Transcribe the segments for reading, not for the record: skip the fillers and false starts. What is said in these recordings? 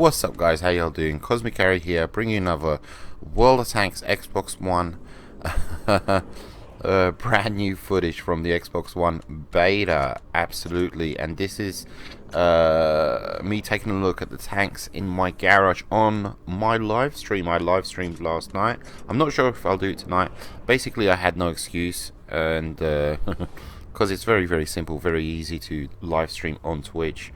What's up, guys? How y'all doing? Cosmic Carry here, bringing you another World of Tanks Xbox One brand new footage from the Xbox One beta. Absolutely. And this is me taking a look at the tanks in my garage on my live stream. I live streamed last night. I'm not sure if I'll do it tonight. Basically, I had no excuse, and because it's very, very simple, very easy to live stream on Twitch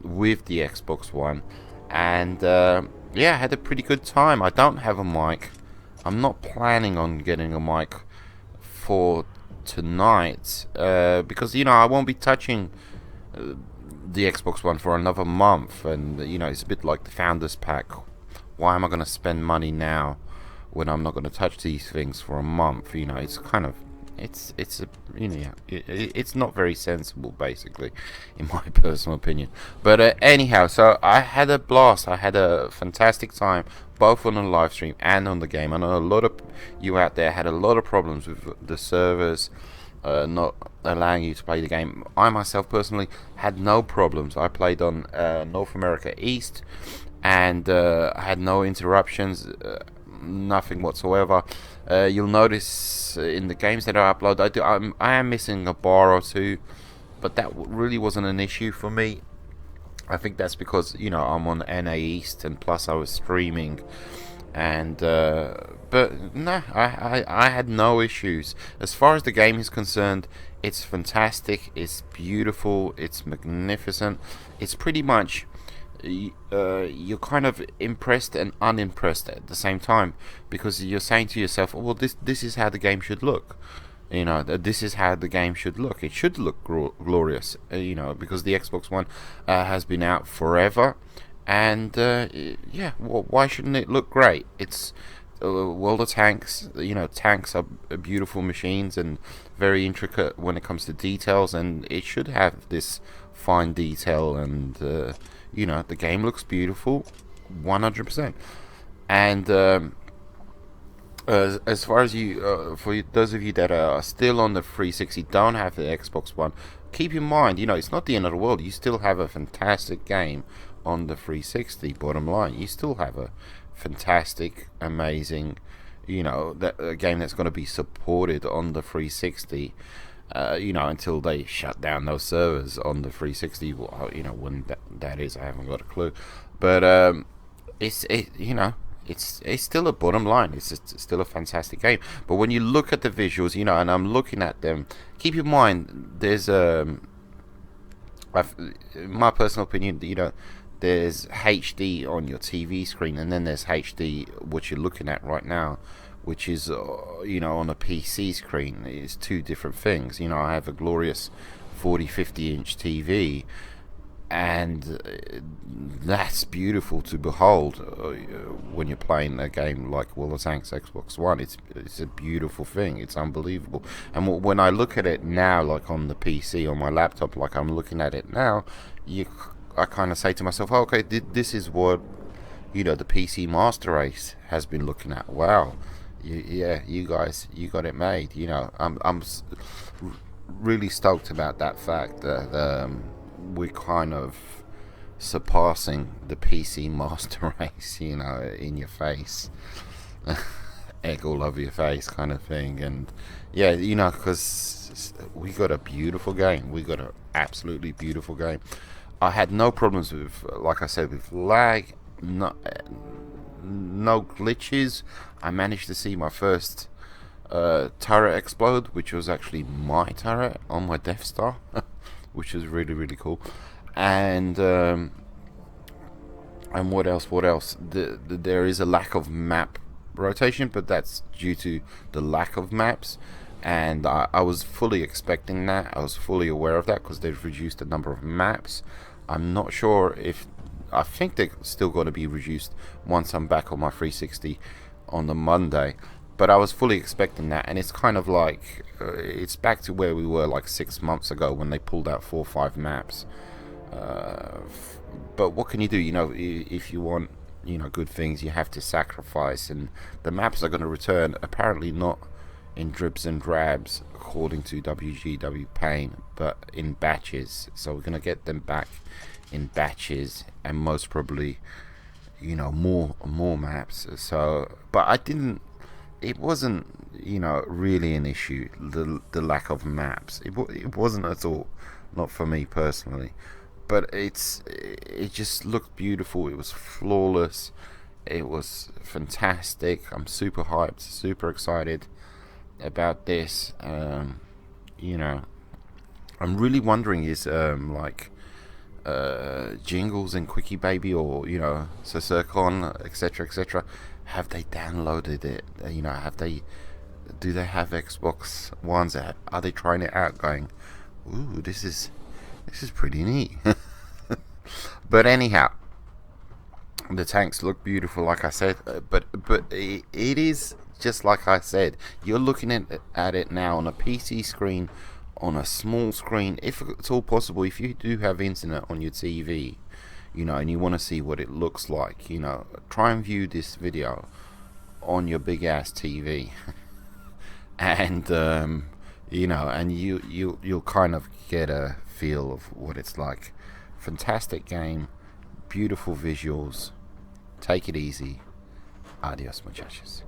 with the Xbox One. And yeah, I had a pretty good time. I don't have a mic. I'm not planning on getting a mic for tonight because, I won't be touching the Xbox One for another month. And, it's a bit like the Founders Pack. Why am I going to spend money now when I'm not going to touch these things for a month? It's kind of, it's not very sensible, basically, in my personal opinion. But anyhow, so I had a blast. I had a fantastic time, both on the live stream and on the game. I know a lot of you out there had a lot of problems with the servers not allowing you to play the game. I myself personally had no problems. I played on North America East, and I had no interruptions, nothing whatsoever. You'll notice in the games that I upload, I am missing a bar or two, but that really wasn't an issue for me. I think that's because I'm on NA East, and plus I was streaming, and but no, I had no issues. As far as the game is concerned, it's fantastic, it's beautiful, it's magnificent. It's pretty much you're kind of impressed and unimpressed at the same time, because you're saying to yourself, oh, well, this is how the game should look. This is how the game should look. It should look glorious, because the Xbox One has been out forever, and yeah, well, why shouldn't it look great? It's World of Tanks. Tanks are beautiful machines and very intricate when it comes to details, and it should have this fine detail, and the game looks beautiful, 100%. And as far as for those of you that are still on the 360, don't have the Xbox One, keep in mind, it's not the end of the world. You still have a fantastic game on the 360. Bottom line, you still have a fantastic, amazing, a game that's going to be supported on the 360. Until they shut down those servers on the 360. When that is, I haven't got a clue. But it's still a bottom line. It's still a fantastic game. But when you look at the visuals, and I'm looking at them, keep in mind there's in my personal opinion, there's HD on your TV screen, and then there's HD what you're looking at right now, which is on a PC screen. It's two different things. I have a glorious 40-50 inch TV, and that's beautiful to behold when you're playing a game like World of Tanks Xbox One. It's a beautiful thing. It's unbelievable. And when I look at it now, like on the PC, on my laptop, like I'm looking at it now, I kind of say to myself, oh, okay, this is what the PC Master Race has been looking at. Wow. Yeah, you guys, you got it made. I'm really stoked about that fact that we're kind of surpassing the PC Master Race, in your face, egg all over your face kind of thing. And yeah, because we got a beautiful game. We got an absolutely beautiful game. I had no problems with, like I said, with lag, no glitches. I managed to see my first turret explode, which was actually my turret on my Death Star, which was really, really cool. And what else? There is a lack of map rotation, but that's due to the lack of maps. And I was fully expecting that. I was fully aware of that, because they've reduced the number of maps. I'm not sure if... I think they're still going to be reduced once I'm back on my 360 on the Monday. But I was fully expecting that. And it's kind of like... it's back to where we were like 6 months ago, when they pulled out 4 or 5 maps. But what can you do? If you want good things, you have to sacrifice. And the maps are going to return, apparently not in dribs and drabs, according to WGW Pain, but in batches. So we're going to get them back in batches, and most probably you know, more maps. So, but I didn't. It wasn't, you know, really an issue. The lack of maps. It wasn't at all. Not for me personally. But it just looked beautiful. It was flawless. It was fantastic. I'm super hyped, super excited about this. You know, I'm really wondering is like Jingles and Quickie Baby, or you know, Circon, etc., have they downloaded it? You know, have they? Do they have Xbox Ones? Are they trying it out? Going, ooh, this is pretty neat. But anyhow, the tanks look beautiful, like I said. But it is just like I said. You're looking at it now on a PC screen, on a small screen. If it's all possible, if you do have internet on your TV, you know, and you want to see what it looks like, you know, try and view this video on your big ass TV, and you know, and you'll kind of get a feel of what it's like. Fantastic game, beautiful visuals. Take it easy. Adios, muchachos.